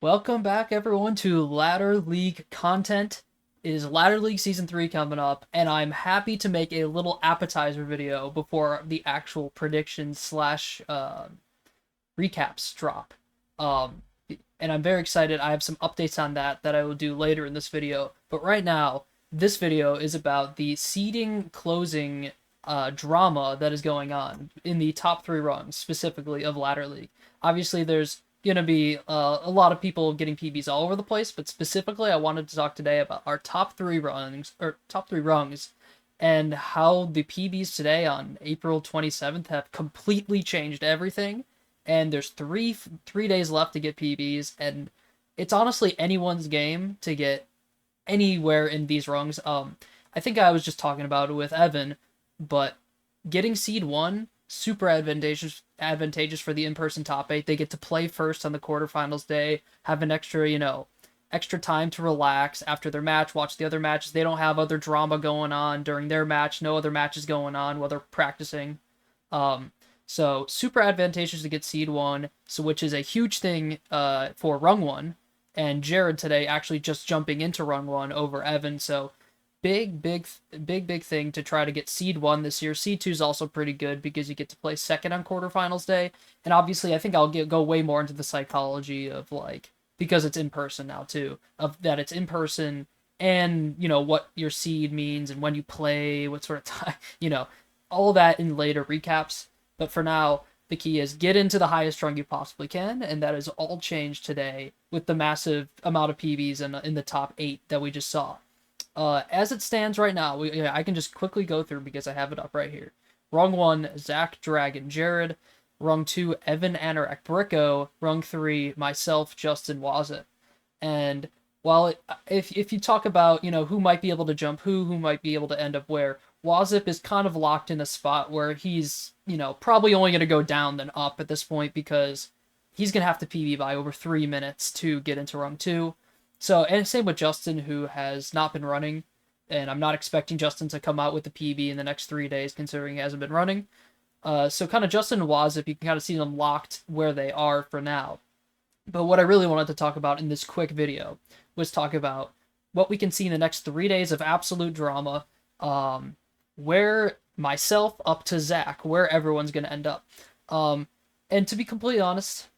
Welcome back, everyone, to Ladder League content. It is Ladder League Season 3 coming up, and I'm happy to make a little appetizer video before the actual predictions slash recaps drop. Um, and I'm very excited. I have some updates on that I will do later in this video. But right now, this video is about the seeding closing drama that is going on in the top three rungs, specifically of Ladder League. Obviously, there's going to be a lot of people getting PBs all over the place, but specifically, I wanted to talk today about our top three rungs, and how the PBs today on April 27th have completely changed everything. And there's three days left to get PBs, and it's honestly anyone's game to get anywhere in these rungs. I think I was just talking about it with Evan, but getting seed one super advantageous for the in-person top eight. They get to play first on the quarterfinals day, have an extra time to relax after their match, watch the other matches. They don't have other drama going on during their match, no other matches going on while they're practicing. So super advantageous to get seed one, so which is a huge thing for rung one. And Jared today actually just jumping into rung one over Evan. So big thing to try to get seed one this year. Seed two is also pretty good because you get to play second on quarterfinals day. And obviously, I think I'll go way more into the psychology of like, because it's in person now too, of that it's in person, and what your seed means and when you play, what sort of time, all that in later recaps. But for now, the key is get into the highest rung you possibly can, and that is all changed today with the massive amount of PBs in the top eight that we just saw. As it stands right now, I can just quickly go through because I have it up right here. Rung 1, Zach, Dragon, Jared. Rung 2, Evan, Anorak, Bricko. Rung 3, myself, Justin, Wazip. And while if you talk about, who might be able to jump who might be able to end up where, Wazip is kind of locked in a spot where he's, probably only going to go down than up at this point because he's going to have to PB by over 3 minutes to get into Rung 2. So, and same with Justin, who has not been running, and I'm not expecting Justin to come out with the PB in the next 3 days, considering he hasn't been running. So kind of Justin and Wazip, you can kind of see them locked where they are for now. But what I really wanted to talk about in this quick video was talk about what we can see in the next 3 days of absolute drama, where myself up to Zach, where everyone's going to end up. And to be completely honest,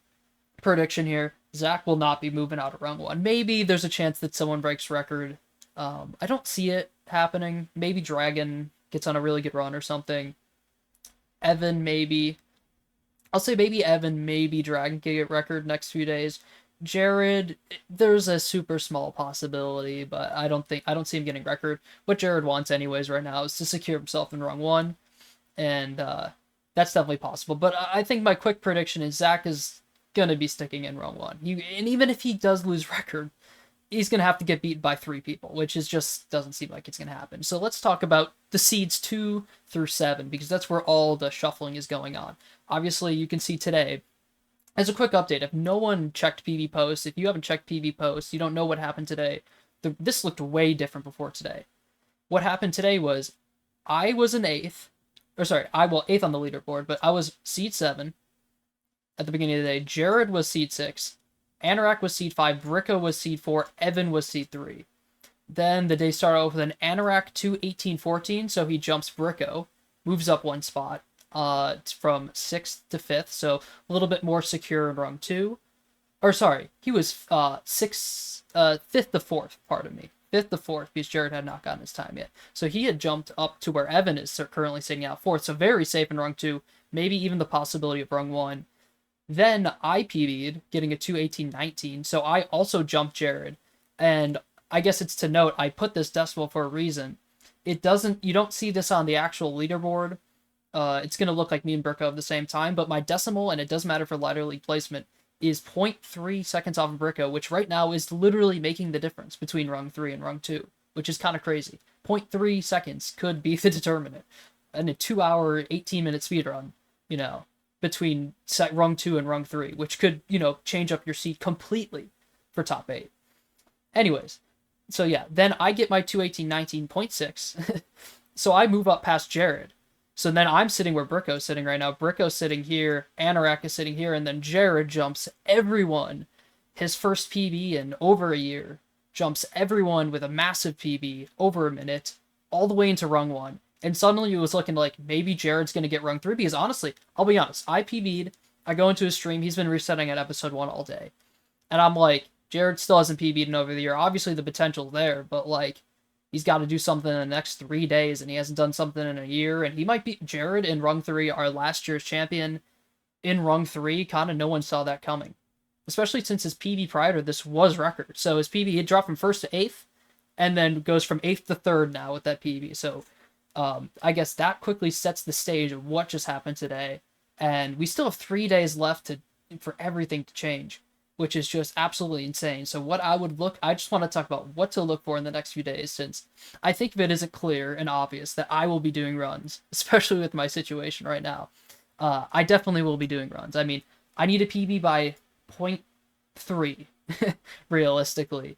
prediction here, Zach will not be moving out of round one. Maybe there's a chance that someone breaks record. I don't see it happening. Maybe Dragon gets on a really good run or something. Evan, maybe. I'll say maybe Evan, maybe Dragon can get record next few days. Jared, there's a super small possibility, but I don't see him getting record. What Jared wants anyways right now is to secure himself in rung one, and that's definitely possible. But I think my quick prediction is Zach is going to be sticking in rung one. And even if he does lose record, he's going to have to get beat by 3 people, which is just doesn't seem like it's going to happen. So let's talk about the seeds 2 through 7, because that's where all the shuffling is going on. Obviously, you can see today, as a quick update, if no one checked PV posts, if you haven't checked PV posts, you don't know what happened today. This looked way different before today. What happened today was I was an 8th, or sorry, 8th on the leaderboard, but I was seed 7 at the beginning of the day. Jared was seed 6. Anorak was seed 5. Bricko was seed 4. Evan was seed 3. Then the day started off with an Anorak 2-18-14, so he jumps Bricko, moves up 1 spot from 6th to 5th, so a little bit more secure in rung 2. Or sorry, he was 5th to 4th, pardon me. 5th to 4th, because Jared had not gotten his time yet. So he had jumped up to where Evan is currently sitting out 4th, so very safe in rung 2, maybe even the possibility of rung 1. Then I PB'd, getting a 2-18-19, so I also jumped Jared. And I guess it's to note, I put this decimal for a reason. You don't see this on the actual leaderboard. It's going to look like me and Bricko at the same time, but my decimal, and it does matter for ladder league placement, is 0.3 seconds off of Bricko, which right now is literally making the difference between rung 3 and rung 2, which is kind of crazy. 0.3 seconds could be the determinant. And a 2-hour, 18-minute speedrun, between rung 2 and rung 3, which could, change up your seed completely for top 8. Anyways, so yeah, then I get my 2-18-19.6, so I move up past Jared. So then I'm sitting where Bricko's sitting right now. Bricko's sitting here, Anorak is sitting here, and then Jared jumps everyone his first PB in over a year, jumps everyone with a massive PB over a minute, all the way into rung 1. And suddenly it was looking like maybe Jared's going to get rung 3, because honestly, I'll be honest, I PB'd, I go into his stream, he's been resetting at episode 1 all day. And I'm like, Jared still hasn't PB'd in over the year. Obviously the potential's there, but like, he's got to do something in the next 3 days, and he hasn't done something in a year, and he might beat Jared in rung 3, our last year's champion, in rung 3. Kind of no one saw that coming. Especially since his PB prior to this was record. So his PB, he dropped from 1st to 8th, and then goes from 8th to 3rd now with that PB. So I guess that quickly sets the stage of what just happened today. And we still have 3 days left for everything to change, which is just absolutely insane. So I just want to talk about what to look for in the next few days, since I think if it isn't clear and obvious that I will be doing runs, especially with my situation right now. I definitely will be doing runs. I mean, I need a PB by 0.3, realistically,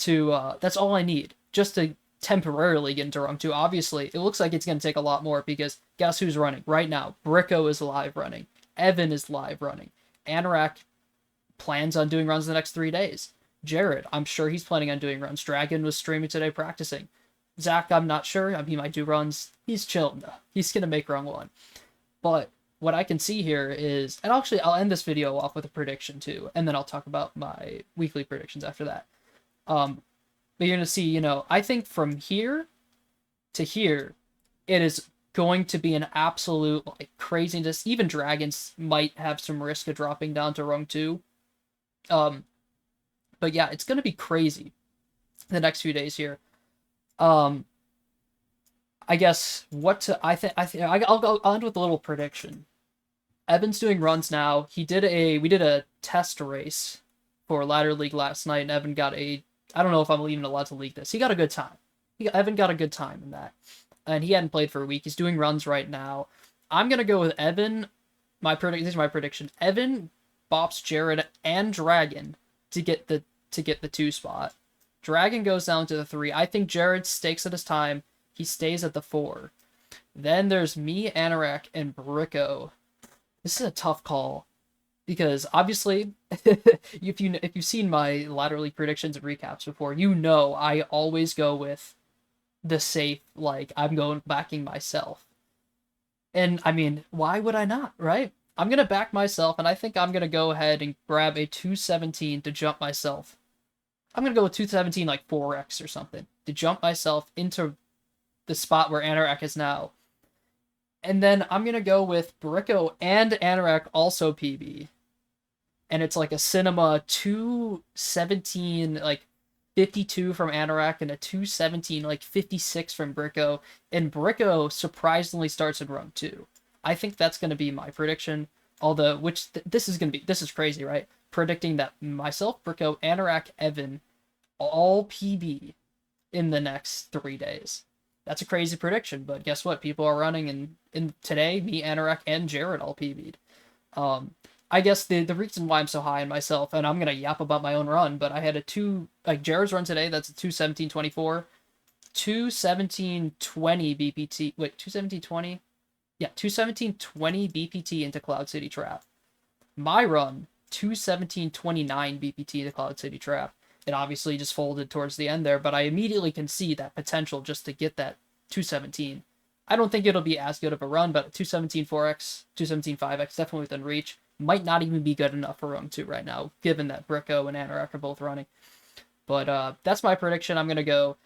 that's all I need, just to temporarily get into rung 2. Obviously, it looks like it's going to take a lot more, because guess who's running right now? Bricko is live running. Evan is live running. Anorak plans on doing runs the next 3 days. Jared, I'm sure he's planning on doing runs. Dragon was streaming today practicing. Zach, I'm not sure. He might do runs. He's chilling though. He's going to make rung 1. But what I can see here is, and actually I'll end this video off with a prediction too, and then I'll talk about my weekly predictions after that. But you're going to see, I think from here to here, it is going to be an absolute craziness. Even Dragons might have some risk of dropping down to rung 2. But yeah, it's going to be crazy the next few days here. I guess I'll end with a little prediction. Evan's doing runs now. We did a test race for Ladder League last night, and Evan got I don't know if I'm even allowed to leak this. He got a good time. Evan got a good time in that. And he hadn't played for a week. He's doing runs right now. I'm going to go with Evan. These are my predictions. Evan bops Jared and Dragon to get the 2 spot. Dragon goes down to the 3. I think Jared stakes at his time. He stays at the 4. Then there's me, Anorak, and Bricko. This is a tough call, because obviously, if you've seen my Ladder League predictions and recaps before, I always go with the safe, I'm backing myself. And I mean, why would I not, right? I'm gonna back myself, and I think I'm gonna go ahead and grab a 217 to jump myself. I'm gonna go with 217 like 4x or something to jump myself into the spot where Anorak is now. And then I'm gonna go with Bricko and Anorak also PB. And it's like a cinema 217 52 from Anorak and a 217 56 from Bricko. And Bricko surprisingly starts in rung 2. I think that's gonna be my prediction. Although, this is crazy, right? Predicting that myself, Bricko, Anorak, Evan all PB in the next 3 days. That's a crazy prediction, but guess what? People are running, and today, me, Anorak, and Jared all PB'd. I guess the reason why I'm so high on myself, and I'm gonna yap about my own run, but I had Jared's run today, that's a 217.24, 217.20 BPT, wait, 217.20? Yeah, 217.20 BPT into Cloud City Trap. My run, 217.29 BPT into Cloud City Trap. It obviously just folded towards the end there, but I immediately can see that potential just to get that 217. I don't think it'll be as good of a run, but 217 4x, 217 5x, definitely within reach. Might not even be good enough for rung 2 right now, given that Bricko and Anorak are both running. But that's my prediction. I'm going to go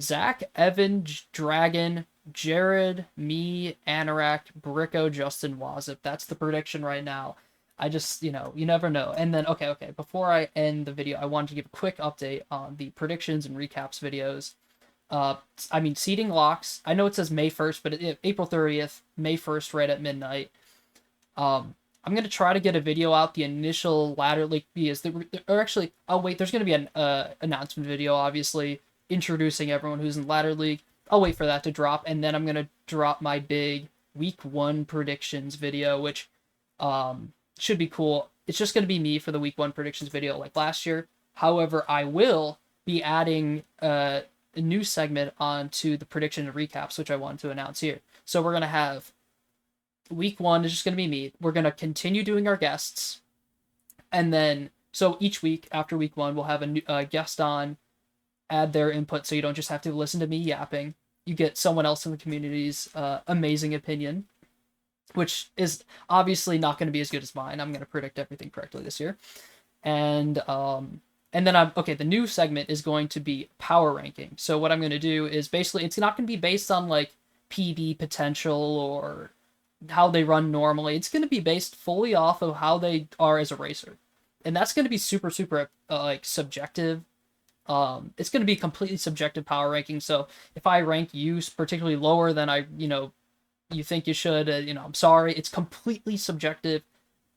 Zach, Evan, Dragon, Jared, me, Anorak, Bricko, Justin, Wazip. That's the prediction right now. I just, you never know. And then, okay, before I end the video, I wanted to give a quick update on the predictions and recaps videos. Seeding locks. I know it says May 1st, but April 30th, May 1st, right at midnight. I'm going to try to get a video out, the initial Ladder League, because there's going to be an announcement video, obviously, introducing everyone who's in Ladder League. I'll wait for that to drop, and then I'm going to drop my big Week 1 predictions video, which, should be cool. It's just going to be me for the Week 1 predictions video like last year. However, I will be adding a new segment onto the prediction and recaps, which I wanted to announce here. So we're going to have Week 1 is just going to be me. We're going to continue doing our guests. And then So each week after week 1, we'll have a new guest on, add their input, so you don't just have to listen to me yapping. You get someone else in the community's amazing opinion, which is obviously not going to be as good as mine. I'm going to predict everything correctly this year. And then the new segment is going to be power ranking. So what I'm going to do is basically, it's not going to be based on like PB potential or how they run normally. It's going to be based fully off of how they are as a racer. And that's going to be super super like subjective. It's going to be completely subjective power ranking. So if I rank you particularly lower than you think you should, I'm sorry. It's completely subjective.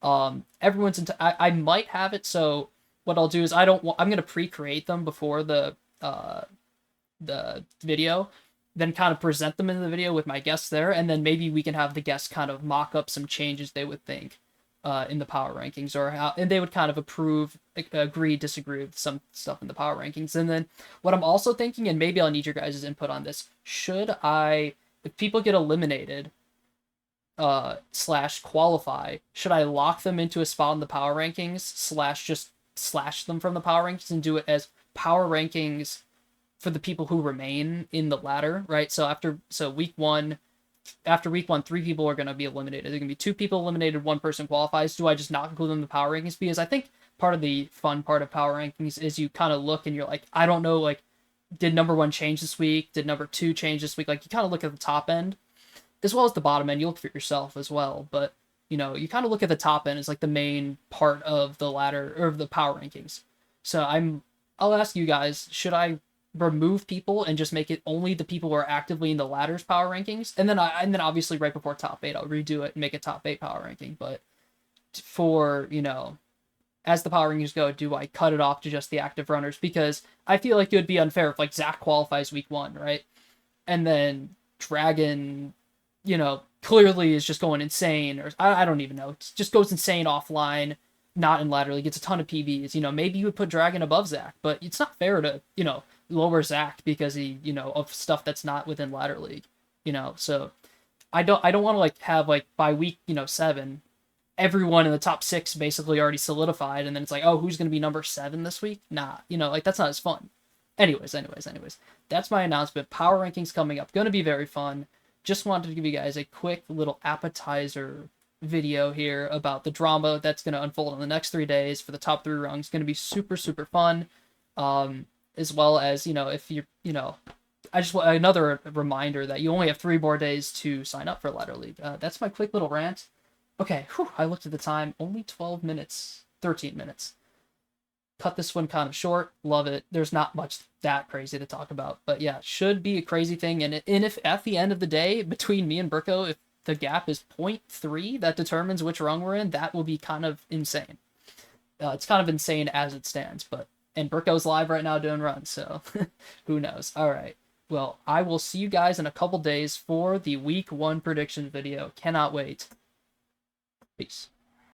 Everyone's into. I might have it. So what I'll do is I'm gonna pre-create them before the video, then kind of present them in the video with my guests there, and then maybe we can have the guests kind of mock up some changes they would think in the power rankings, or how, and they would kind of approve, agree, disagree with some stuff in the power rankings. And then what I'm also thinking, and maybe I'll need your guys' input on this, if people get eliminated slash qualify, should I lock them into a spot in the power rankings slash just slash them from the power rankings and do it as power rankings for the people who remain in the ladder, right? So after week 1, 3 people are going to be eliminated. There's going to be 2 people eliminated, 1 person qualifies. Do I just not include them in the power rankings? Because I think part of the fun part of power rankings is you kind of look and you're like, I don't know, like, did number 1 change this week? Did number 2 change this week? Like, you kind of look at the top end as well as the bottom end. You look for yourself as well, but you kind of look at the top end as like the main part of the ladder or the power rankings. So I'll ask you guys, should I remove people and just make it only the people who are actively in the ladder's power rankings? And then obviously right before top 8, I'll redo it and make a top 8 power ranking. But for, as the power rankings go, do I cut it off to just the active runners? Because I feel like it would be unfair if like Zach qualifies week 1, right? And then Dragon, clearly is just going insane, or I don't even know. It just goes insane offline, not in ladder league. Gets a ton of PBs. Maybe you would put Dragon above Zach, but it's not fair to, lower Zach because he, of stuff that's not within ladder league. So I don't want to like have like by week, 7, everyone in the top 6 basically already solidified, and then it's like, oh, who's gonna be number 7 this week? Nah, like that's not as fun. Anyways, that's my announcement. Power rankings coming up, gonna be very fun. Just wanted to give you guys a quick little appetizer video here about the drama that's going to unfold in the next 3 days for the top 3 rungs. Going to be super, super fun. As well as, if you're, I just want another reminder that you only have 3 more days to sign up for Ladder League. That's my quick little rant. Okay, I looked at the time. Only 12 minutes, 13 minutes. Cut this one kind of short. Love it. There's not much that crazy to talk about. But yeah, should be a crazy thing. And if at the end of the day, between me and Burko, if the gap is 0.3 that determines which rung we're in, that will be kind of insane. It's kind of insane as it stands. And Burko's live right now doing runs, so who knows. All right. Well, I will see you guys in a couple days for the week 1 prediction video. Cannot wait. Peace.